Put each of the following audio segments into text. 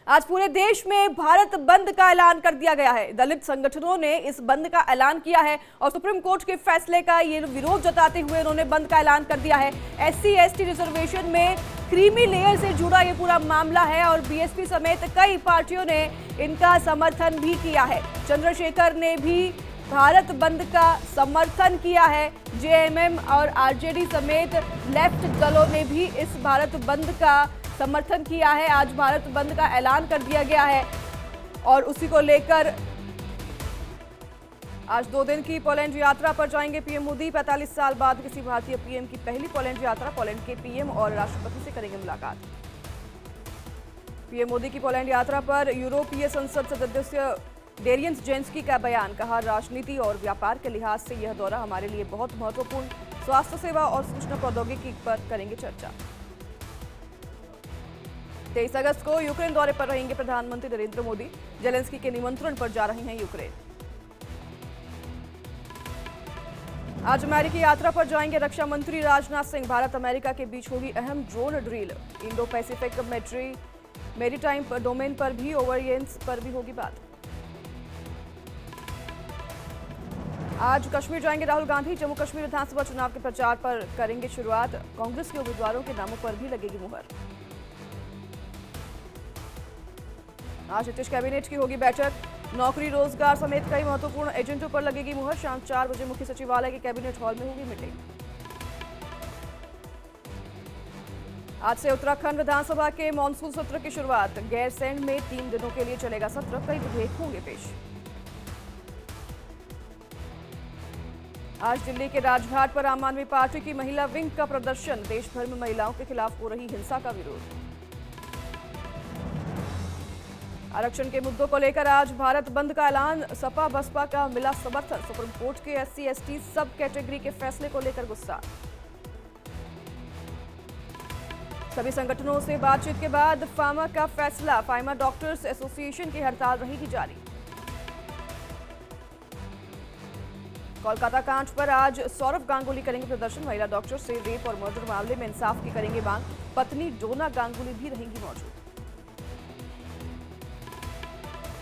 आज पूरे देश में भारत बंद का ऐलान कर दिया गया है। दलित संगठनों ने इस बंद का ऐलान किया है और सुप्रीम कोर्ट के फैसले का ये विरोध जताते हुए उन्होंने बंद का ऐलान कर दिया है। SC/ST रिजर्वेशन में क्रीमी लेयर से जुड़ा ये पूरा मामला है और बीएसपी समेत कई पार्टियों ने इनका समर्थन भी किया है। चंद्रशेखर ने भी भारत बंद का समर्थन किया है। JMM और RJD समेत लेफ्ट दलों ने भी इस भारत बंद का समर्थन किया है। आज भारत बंद का ऐलान कर दिया गया है और उसी को लेकर आज 2 दिन की पोलैंड यात्रा पर जाएंगे पीएम मोदी। 45 साल बाद किसी भारतीय पीएम की पहली पोलैंड यात्रा। पोलैंड के पीएम और राष्ट्रपति से करेंगे मुलाकात। पीएम मोदी की पोलैंड यात्रा पर यूरोपीय संसद सदस्य डेरियन जेंस्की का बयान। कहा, राजनीति और व्यापार के लिहाज से यह दौरा हमारे लिए बहुत महत्वपूर्ण। स्वास्थ्य सेवा और सूचना प्रौद्योगिकी पर करेंगे चर्चा। 23 अगस्त को यूक्रेन दौरे पर रहेंगे प्रधानमंत्री नरेंद्र मोदी। जेलेंस्की के निमंत्रण पर जा रहे हैं यूक्रेन। आज अमेरिकी यात्रा पर जाएंगे रक्षा मंत्री राजनाथ सिंह। भारत अमेरिका के बीच होगी अहम drone drill. Indo Pacific maritime domain पर भी ओवरयेंस पर भी होगी बात। आज कश्मीर जाएंगे राहुल गांधी। जम्मू कश्मीर विधानसभा चुनाव के प्रचार पर करेंगे शुरुआत। कांग्रेस के उम्मीदवारों के नामों पर भी लगेगी मुहर। आज नीतीश कैबिनेट की होगी बैठक। नौकरी रोजगार समेत कई महत्वपूर्ण एजेंडों पर लगेगी मुहर। शाम 4 बजे मुख्य सचिवालय के कैबिनेट हॉल में होगी मीटिंग। आज से उत्तराखंड विधानसभा के मॉनसून सत्र की शुरुआत। गैरसैंण में 3 दिनों के लिए चलेगा सत्र। कई विधेयक होंगे पेश। आज दिल्ली के राजघाट पर आम आदमी पार्टी की महिला विंग का प्रदर्शन। देश भर में महिलाओं के खिलाफ हो रही हिंसा का विरोध। आरक्षण के मुद्दों को लेकर आज भारत बंद का ऐलान। सपा बसपा का मिला समर्थन। सुप्रीम कोर्ट के SC/ST सब कैटेगरी के फैसले को लेकर गुस्सा। सभी संगठनों से बातचीत के बाद फार्मा का फैसला। फार्मा डॉक्टर्स एसोसिएशन की हड़ताल रहेगी जारी। कोलकाता कांड पर आज सौरव गांगुली करेंगे प्रदर्शन। महिला डॉक्टर से रेप और मर्डर मामले में इंसाफ की करेंगे मांग। पत्नी डोना गांगुली भी रहेंगी मौजूद।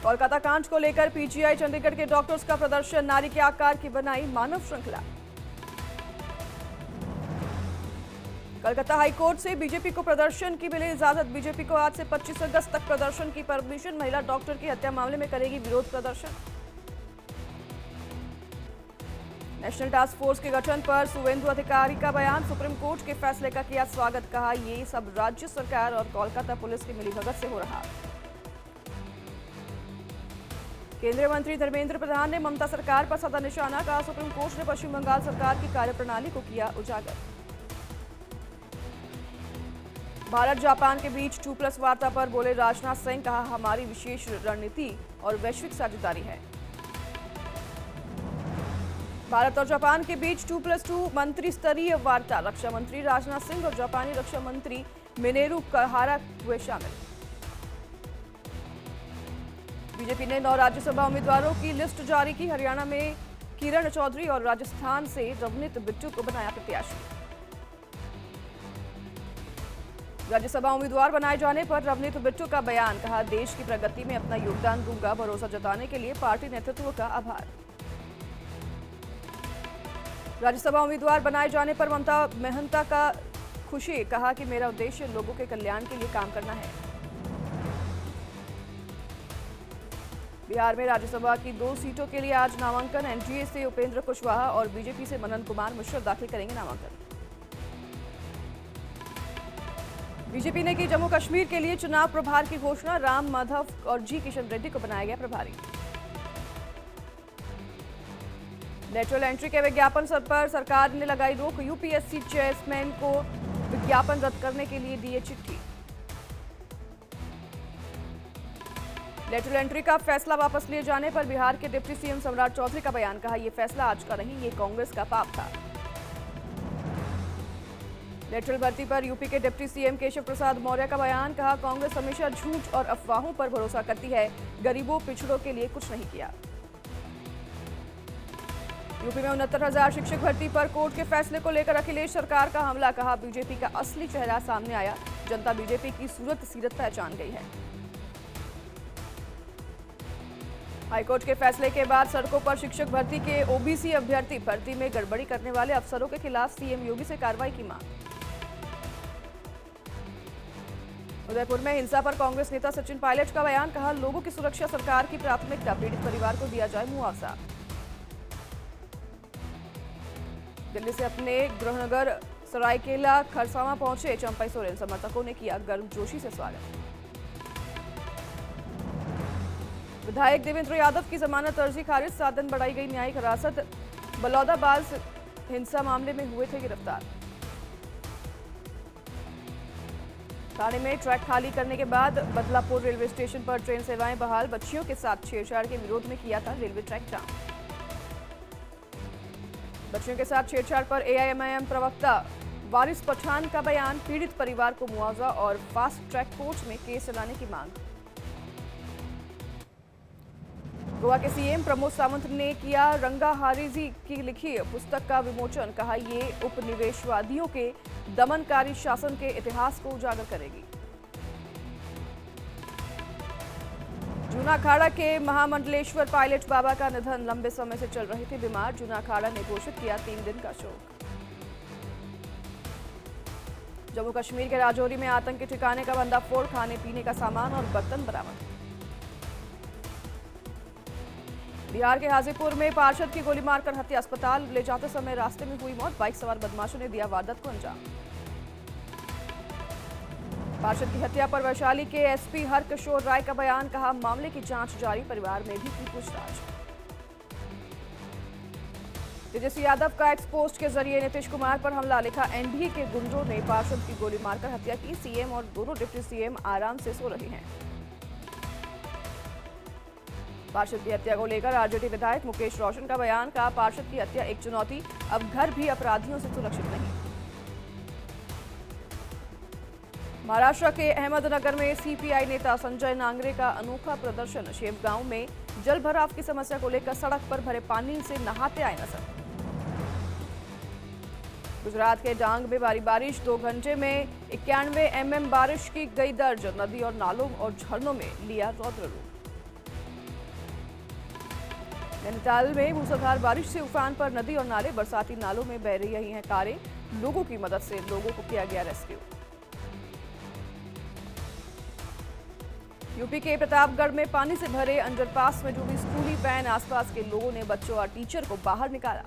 कोलकाता कांड को लेकर PGI चंडीगढ़ के डॉक्टर्स का प्रदर्शन। नारी के आकार की बनाई मानव श्रृंखला। कलकत्ता हाईकोर्ट से बीजेपी को प्रदर्शन की मिली इजाजत। बीजेपी को आज से 25 अगस्त तक प्रदर्शन की परमिशन। महिला डॉक्टर की हत्या मामले में करेगी विरोध प्रदर्शन। नेशनल टास्क फोर्स के गठन पर सुवेंदु अधिकारी का बयान। सुप्रीम कोर्ट के फैसले का किया स्वागत। कहा, ये सब राज्य सरकार और कोलकाता पुलिस की मिलीभगत से हो रहा। केंद्रीय मंत्री धर्मेंद्र प्रधान ने ममता सरकार पर साधा निशाना। कहा, सुप्रीम कोर्ट ने पश्चिम बंगाल सरकार की कार्यप्रणाली को किया उजागर। भारत जापान के बीच 2+ वार्ता पर बोले राजनाथ सिंह। कहा, हमारी विशेष रणनीति और वैश्विक साझेदारी है। भारत और जापान के बीच 2+2 मंत्री स्तरीय वार्ता। रक्षा मंत्री राजनाथ सिंह और जापानी रक्षा मंत्री मिनेरू कहारा हुए शामिल। बीजेपी ने 9 राज्यसभा उम्मीदवारों की लिस्ट जारी की। हरियाणा में किरण चौधरी और राजस्थान से रवनीत बिट्टू को बनाया प्रत्याशी। राज्यसभा उम्मीदवार बनाए जाने पर रवनीत बिट्टू का बयान। कहा, देश की प्रगति में अपना योगदान दूंगा। भरोसा जताने के लिए पार्टी नेतृत्व का आभार। राज्यसभा उम्मीदवार बनाए जाने पर ममता मेहंता का खुशी। कहा कि मेरा उद्देश्य लोगों के कल्याण के लिए काम करना है। बिहार में राज्यसभा की 2 सीटों के लिए आज नामांकन। एनडीए से उपेंद्र कुशवाहा और बीजेपी से मनन कुमार मिश्र दाखिल करेंगे नामांकन। बीजेपी ने की जम्मू कश्मीर के लिए चुनाव प्रभार की घोषणा। राम माधव और जी किशन रेड्डी को बनाया गया प्रभारी। लेटरल एंट्री के विज्ञापन पर सरकार ने लगाई रोक। यूपीएससी चेयरमैन को विज्ञापन रद्द करने के लिए दिए चिट्ठी। लेटरल एंट्री का फैसला वापस लिए जाने पर बिहार के डिप्टी सीएम सम्राट चौधरी का बयान। कहा, यह फैसला आज का नहीं, ये कांग्रेस का पाप था। लेटरल भर्ती पर यूपी के डिप्टी सीएम केशव प्रसाद मौर्य का बयान। कहा, कांग्रेस हमेशा झूठ और अफवाहों पर भरोसा करती है। गरीबों पिछड़ों के लिए कुछ नहीं किया। यूपी में 69,000 शिक्षक भर्ती पर कोर्ट के फैसले को लेकर अखिलेश सरकार का हमला। कहा, बीजेपी का असली चेहरा सामने आया। जनता बीजेपी की सूरत सीरत पहचान गई है। हाईकोर्ट के फैसले के बाद सड़कों पर शिक्षक भर्ती के ओबीसी अभ्यर्थी भर्ती में गड़बड़ी करने वाले अफसरों के खिलाफ सीएम योगी से कार्रवाई की मांग। उदयपुर में हिंसा पर कांग्रेस नेता सचिन पायलट का बयान, कहा लोगों की सुरक्षा सरकार की प्राथमिकता, पीड़ित परिवार को दिया जाए मुआवजा। दिल्ली से अपने गृहनगर सरायकेला खरसावां पहुंचे चंपई सोरेन, समर्थकों ने किया गर्मजोशी से स्वागत। विधायक देवेंद्र यादव की जमानत अर्जी खारिज, 7 दिन बढ़ाई गई न्यायिक हिरासत। बलौदाबाज हिंसा मामले में हुए थे गिरफ्तार। थाने में ट्रैक खाली करने के बाद बदलापुर रेलवे स्टेशन पर ट्रेन सेवाएं बहाल, बच्चियों के साथ छेड़छाड़ के विरोध में किया था रेलवे ट्रैक जाम। बच्चियों के साथ छेड़छाड़ पर एआईएमआईएम प्रवक्ता वारिस पठान का बयान, पीड़ित परिवार को मुआवजा और फास्ट ट्रैक कोर्ट में केस चलाने की मांग। गोवा के सीएम प्रमोद सावंत ने किया रंगाहारी जी की लिखी पुस्तक का विमोचन, कहा ये उपनिवेशवादियों के दमनकारी शासन के इतिहास को उजागर करेगी। जूना अखाड़ा के महामंडलेश्वर पायलट बाबा का निधन, लंबे समय से चल रहे थे बीमार, जूना अखाड़ा ने घोषित किया 3 दिन का शोक। जम्मू कश्मीर के राजौरी में आतंकी ठिकाने का भंडाफोड़, खाने पीने का सामान और बर्तन बरामद। बिहार के हाजीपुर में पार्षद की गोली मारकर हत्या, अस्पताल ले जाते समय रास्ते में हुई मौत, बाइक सवार बदमाशों ने दिया वारदात को अंजाम। पार्षद की हत्या पर वैशाली के एसपी हरकिशोर राय का बयान, कहा मामले की जांच जारी, परिवार में भी की पूछताछ। तेजस्वी यादव का एक्सपोस्ट के जरिए नीतीश कुमार पर हमला, लिखा एनडीए के गुंडों ने पार्षद की गोली मारकर हत्या की, सीएम और दोनों डिप्टी सीएम आराम से सो रहे हैं। पार्षद की हत्या को लेकर आरजेडी विधायक मुकेश रोशन का बयान, कहा पार्षद की हत्या एक चुनौती, अब घर भी अपराधियों से सुरक्षित नहीं। महाराष्ट्र के अहमदनगर में सीपीआई नेता संजय नांगरे का अनोखा प्रदर्शन, शेवगांव में जल भराव की समस्या को लेकर सड़क पर भरे पानी से नहाते आए नजर। गुजरात के डांग में भारी बारिश, 2 घंटे में 91 mm बारिश की गई दर्ज, नदी और नालों और झरनों में लिया रौद्र रूप। नैनीताल में मूसलाधार बारिश से उफान पर नदी और नाले, बरसाती नालों में बह रही हैं कारें, लोगों की मदद से लोगों को किया गया रेस्क्यू। यूपी के प्रतापगढ़ में पानी से भरे अंडरपास में डूबी स्कूली वैन, आसपास के लोगों ने बच्चों और टीचर को बाहर निकाला।